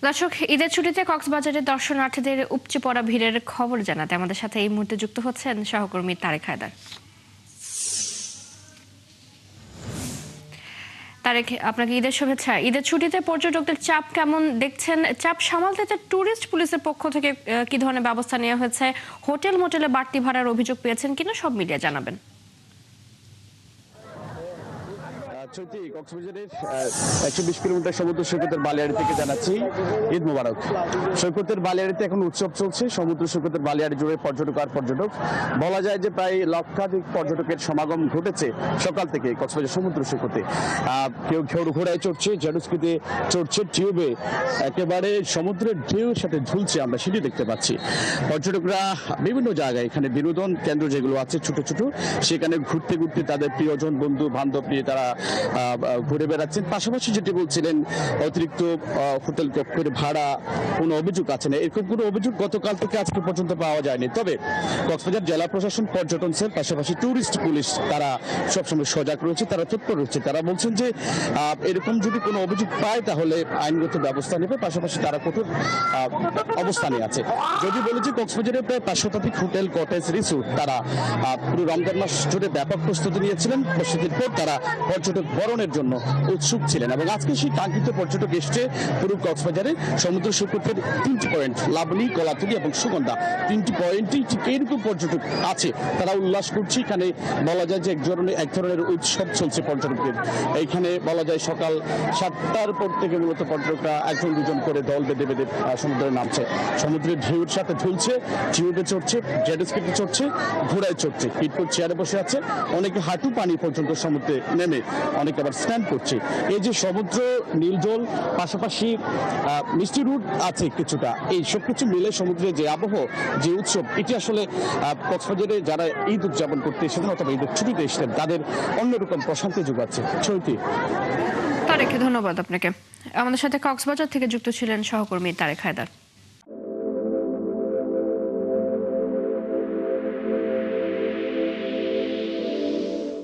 দর্শক, ঈদের ছুটিতে কক্সবাজারে দর্শনার্থীদের উপচে পড়া ভিড়ের খবর জানাতে আমাদের সাথে এই মুহূর্তে যুক্ত হচ্ছেন সহকর্মী তারেক হায়দার। তারেক, আপনাকে ঈদের শুভেচ্ছা। ঈদের ছুটিতে পর্যটকদের চাপ কেমন দেখছেন? চাপ সামালতে ট্যুরিস্ট পুলিশের পক্ষ থেকে কি ধরনের ব্যবস্থা নেওয়া হয়েছে? হোটেল মোটেলে বাড়তি ভাড়ার অভিযোগ পেয়েছেন কিনা সব মিলিয়ে জানাবেন। কক্সবাজারের 120 কিলোমিটার সমুদ্র সৈকতের বালিয়াড়ি থেকে জানাচ্ছি ঈদ মোবারক। সৈকতের বালিয়াড়িতে এখন উৎসব চলছে। সমুদ্র সৈকতের বালিয়াড়ি জুড়ে পর্যটক আর পর্যটক, বলা যায় যে প্রায় লক্ষাধিক পর্যটকের সমাগম ঘটেছে সকাল থেকে কক্সবাজার সমুদ্র সৈকতে। কেউ ঘোড়ায় চড়ছে, জেটস্কিতে চড়ছে, টিউবে একেবারে সমুদ্রের ঢেউর সাথে ঝুলছে, আমরা সেটি দেখতে পাচ্ছি। পর্যটকরা বিভিন্ন জায়গায় এখানে বিনোদন কেন্দ্র যেগুলো আছে ছোট ছোট, সেখানে ঘুরতে ঘুরতে তাদের প্রিয়জন বন্ধু বান্ধব নিয়ে তারা ঘুরে বেড়াচ্ছেন। পাশাপাশি যেটি বলছিলেন, অতিরিক্ত হোটেল কক্ষের ভাড়া কোনো অভিযোগ আছে না, এরকম কোনো অভিযোগ গতকাল থেকে আজকে পর্যন্ত পাওয়া যায়নি। তবে কক্সবাজার জেলা প্রশাসন, পর্যটন সেল, পাশাপাশি ট্যুরিস্ট পুলিশ তারা সবসময় সজাগ রয়েছে, তারা তৎপর রয়েছে। তারা বলছেন যে এরকম যদি কোনো অভিযোগ পায় তাহলে আইনগত ব্যবস্থা নেবে, পাশাপাশি তারা কঠোর অবস্থানে আছে। যদি বলে যে কক্সবাজারে প্রায় 5 শতাধিক হোটেল, কটেজ, রিসোর্ট তারা পুরো রমজান মাস জুড়ে ব্যাপক প্রস্তুতি নিয়েছিলেন। প্রস্তুতির পর তারা পর্যটক বরণের জন্য উৎসুক ছিলেন এবং আজকে সেই কাঙ্ক্ষিত পর্যটক এসছে পুরো কক্সবাজারে। সমুদ্র সৈকতের 3টি পয়েন্ট, লাবণী, কলাতলি এবং সুগন্ধা, 3টি পয়েন্টে ঠিক এইরকম পর্যটক আছে, তারা উল্লাস করছে। এখানে বলা যায় যে এক ধরনের উৎসব চলছে পর্যটকদের। এইখানে বলা যায় সকাল 7টার পর থেকে মূলত পর্যটকরা একজন দুজন করে দল বেঁধে বেঁধে সমুদ্রে নামছে, সমুদ্রের ঢেউর সাথে ঝুলছে, টিউবে চড়ছে, জেটস্কিতে চড়ছে, ঘোড়ায় চড়ছে, পিটপুট চেয়ারে বসে আছে, অনেকে হাঁটু পানি পর্যন্ত সমুদ্রে নেমে, অনেকে আবার স্নান করছে। এই যে সমুদ্র, নীল জল, পাশাপাশি মিষ্টি রুট আছে কিছুটা, এই সবকিছু মিলে সমুদ্রে যে আবহ, যে উৎসব, এটি আসলে কক্সবাজারে যারা ঈদ উদযাপন করতে এসেছেন অথবা ঈদের ছুটিতে এসেছেন তাদের অন্যরকম প্রশান্তি যোগাচ্ছে। চৈতি, তারেক, ধন্যবাদ আপনাকে। আমাদের সাথে কক্সবাজার থেকে যুক্ত ছিলেন সহকর্মী তারেক হায়দার।